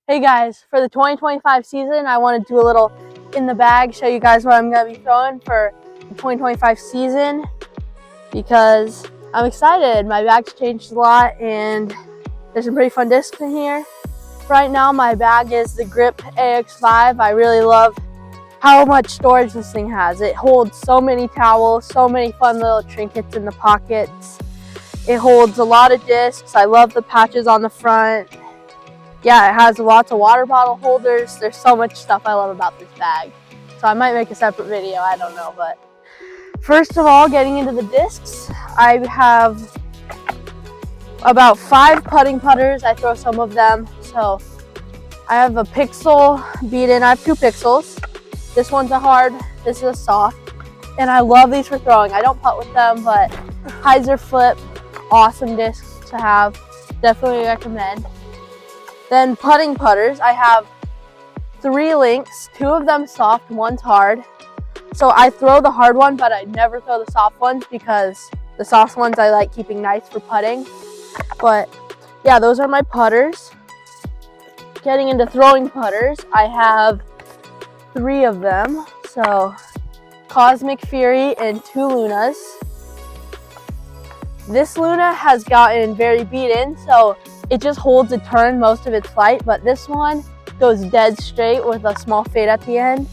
Hey guys, for the 2025 season, I want to do a little in the bag, show you guys what I'm going to be throwing for the 2025 season because I'm excited. My bag's changed a lot and there's some pretty fun discs in here. Right now my bag is the Grip AX5. I really love how much storage this thing has. It holds so many towels, so many fun little trinkets in the pockets. It holds a lot of discs. I love the patches on the front. Yeah, it has lots of water bottle holders. There's so much stuff I love about this bag. So I might make a separate video, I don't know. But first of all, getting into the discs, I have about 5 putting putters. I throw some of them. So I have a Pixel beat-in. I have 2 Pixels. This one's a hard, this is a soft. And I love these for throwing. I don't putt with them, but hyzer flip, awesome discs to have. Definitely recommend. Then putting putters, I have 3 links, 2 of them soft, 1's hard. So I throw the hard one, but I never throw the soft ones because the soft ones I like keeping nice for putting. But yeah, those are my putters. Getting into throwing putters, I have 3 of them. So Cosmic Fury and 2 Lunas. This Luna has gotten very beat in, so it just holds a turn most of its flight, but this one goes dead straight with a small fade at the end.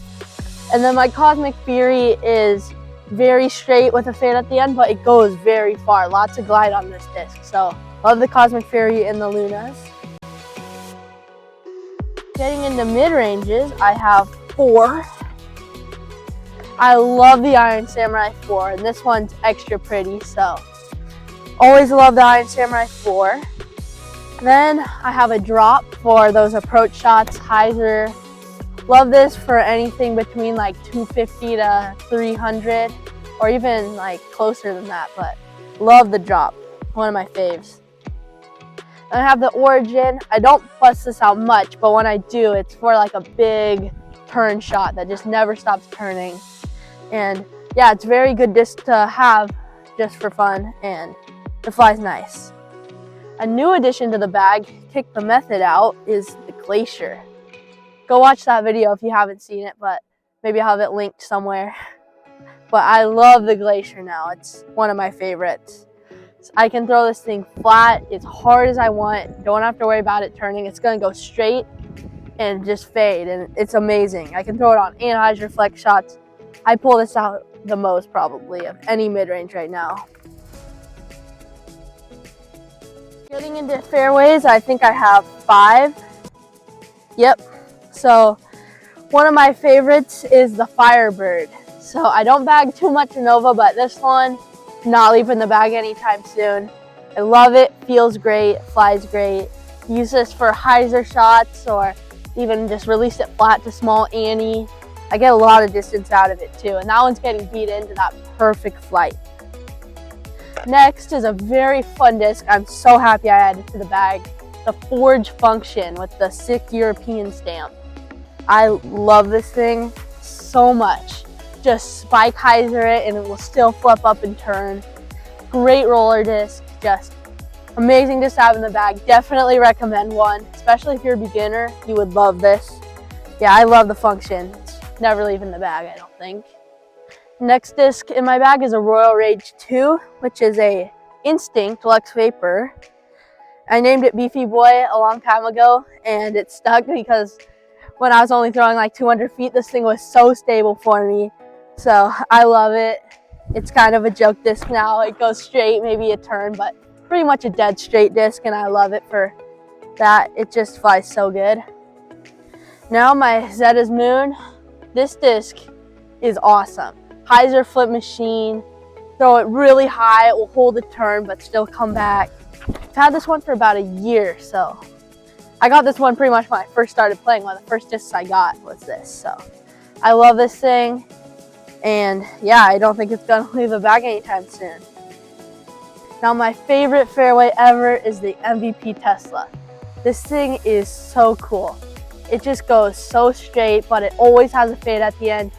And then my Cosmic Fury is very straight with a fade at the end, but it goes very far. Lots of glide on this disc. So love the Cosmic Fury and the Lunas. Getting into mid-ranges, I have 4. I love the Iron Samurai 4, and this one's extra pretty, so always love the Iron Samurai 4. Then I have a drop for those approach shots, hyzer. Love this for anything between like 250 to 300 or even like closer than that, but love the drop, one of my faves. Then I have the Origin. I don't bust this out much, but when I do, it's for like a big turn shot that just never stops turning. And yeah, it's very good disc to have just for fun, and it flies nice. A new addition to the bag, kick the method out, is the Glacier. Go watch that video if you haven't seen it, but maybe I'll have it linked somewhere. But I love the Glacier now. It's one of my favorites. I can throw this thing flat, as hard as I want. Don't have to worry about it turning. It's going to go straight and just fade, and it's amazing. I can throw it on anti-hyzer flex shots. I pull this out the most probably of any mid-range right now. Getting into fairways, I think I have 5. Yep. So one of my favorites is the Firebird. So I don't bag too much Nova, but this one, not leaving the bag anytime soon. I love it, feels great, flies great. Use this for hyzer shots or even just release it flat to small Annie. I get a lot of distance out of it too, and that one's getting beat into that perfect flight. Next is a very fun disc. I'm so happy I added to the bag. The Forge Function with the sick European stamp. I love this thing so much. Just spike hyzer it and it will still flip up and turn. Great roller disc, just amazing disc to have in the bag. Definitely recommend one, especially if you're a beginner. You would love this. Yeah, I love the Function. It's never leaving the bag, I don't think. Next disc in my bag is a Royal Rage 2, which is a Instinct Lux Vapor. I named it Beefy Boy a long time ago, and it stuck because when I was only throwing like 200 feet, this thing was so stable for me. So I love it. It's kind of a joke disc now. It goes straight, maybe a turn, but pretty much a dead straight disc, and I love it for that. It just flies so good. Now my Zeta's Moon. This disc is awesome. Hyzer flip machine, throw it really high, it will hold a turn but still come back. I've had this one for about a year, so I got this one pretty much when I first started playing. One of the first discs I got was this, so I love this thing, and yeah, I don't think it's gonna leave the bag anytime soon. Now my favorite fairway ever is the MVP Tesla. This thing is so cool. It just goes so straight, but it always has a fade at the end.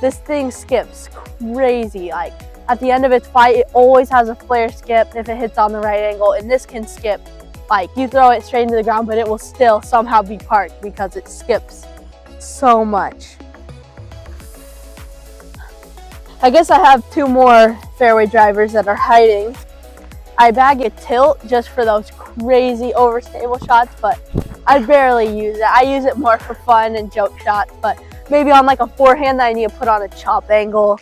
This thing skips crazy. Like at the end of its flight, it always has a flare skip if it hits on the right angle, and this can skip Like, you throw it straight into the ground, but it will still somehow be parked because it skips so much. I guess I have 2 more fairway drivers that are hiding. I bag a tilt just for those crazy overstable shots, but I barely use it. I use it more for fun and joke shots, but maybe on like a forehand that I need to put on a chop angle.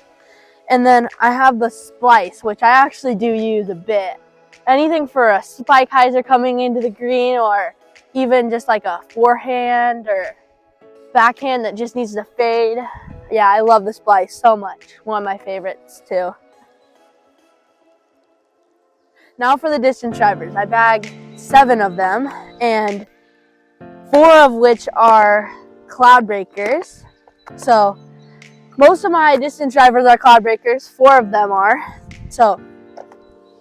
And then I have the splice, which I actually do use a bit. Anything for a spike hyzer coming into the green, or even just like a forehand or backhand that just needs to fade. Yeah, I love the splice so much. One of my favorites too. Now for the distance drivers. I bag 7 of them, and 4 of which are cloud breakers. So most of my distance drivers are cloud breakers. 4 of them are. So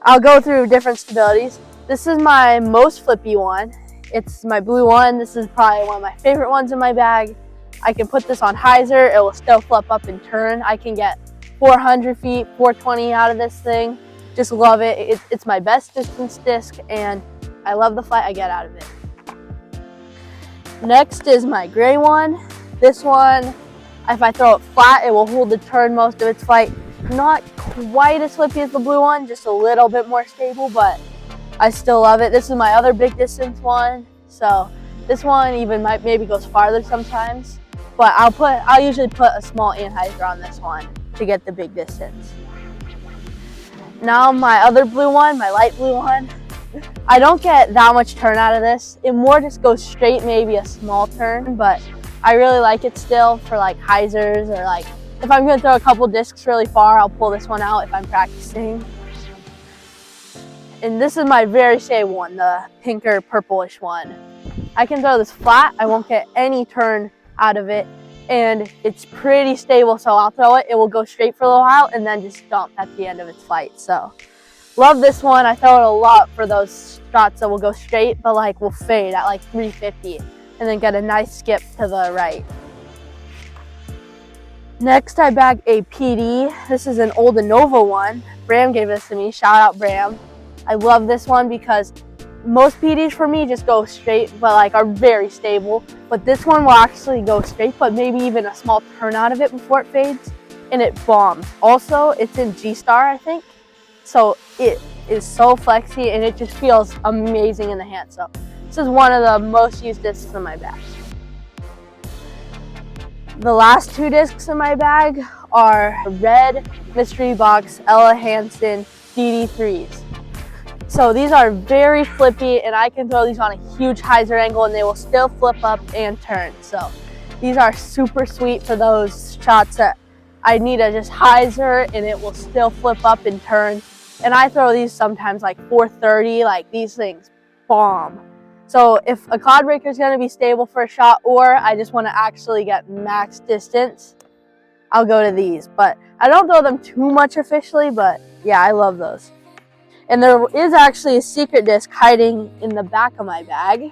I'll go through different stabilities. This is my most flippy one. It's my blue one. This is probably one of my favorite ones in my bag. I can put this on hyzer. It will still flip up and turn. I can get 400 feet, 420 out of this thing. Just love it. It's my best distance disc, and I love the flight I get out of it. Next is my gray one. This one, if I throw it flat, it will hold the turn most of its flight. Not quite as flippy as the blue one, just a little bit more stable, but I still love it. This is my other big distance one. So this one even maybe goes farther sometimes. But I'll usually put a small anhyzer on this one to get the big distance. Now my other blue one, my light blue one, I don't get that much turn out of this. It more just goes straight, maybe a small turn, but I really like it still for like hyzers, or like if I'm gonna throw a couple discs really far, I'll pull this one out if I'm practicing. And this is my very stable one, the pinker purplish one. I can throw this flat, I won't get any turn out of it, and it's pretty stable, so I'll throw it, it will go straight for a little while and then just dump at the end of its flight. So love this one. I throw it a lot for those shots that will go straight but like will fade at like 350 and then get a nice skip to the right. Next I bag a PD. This is an old Innova one. Bram gave this to me, shout out Bram. I love this one because most PDs for me just go straight, but like are very stable. But this one will actually go straight, but maybe even a small turn out of it before it fades, and it bombs. Also, it's in G-Star, I think. So it is so flexy, and it just feels amazing in the hand. So this is one of the most used discs in my bag. The last 2 discs in my bag are red mystery box Ella Hansen DD3s. So these are very flippy, and I can throw these on a huge hyzer angle and they will still flip up and turn. So these are super sweet for those shots that I need to just hyzer and it will still flip up and turn. And I throw these sometimes like 430, like these things bomb. So if a cloud breaker is going to be stable for a shot, or I just want to actually get max distance, I'll go to these. But I don't throw them too much officially, but yeah, I love those. And there is actually a secret disc hiding in the back of my bag.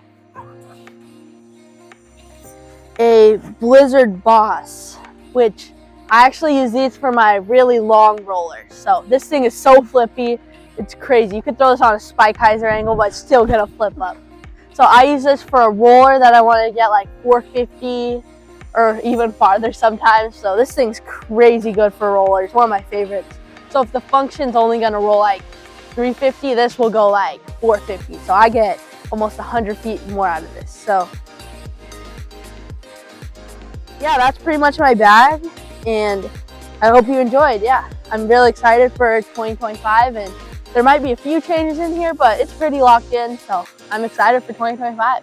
A Blizzard Boss, which I actually use these for my really long rollers. So this thing is so flippy, it's crazy. You could throw this on a spike hyzer angle, but it's still gonna flip up. So I use this for a roller that I want to get like 450 or even farther sometimes. So this thing's crazy good for rollers, one of my favorites. So if the function's only gonna roll like 350, this will go like 450. So I get almost 100 feet more out of this. So yeah, that's pretty much my bag, and I hope you enjoyed. Yeah, I'm really excited for 2025, and there might be a few changes in here, but it's pretty locked in. So I'm excited for 2025.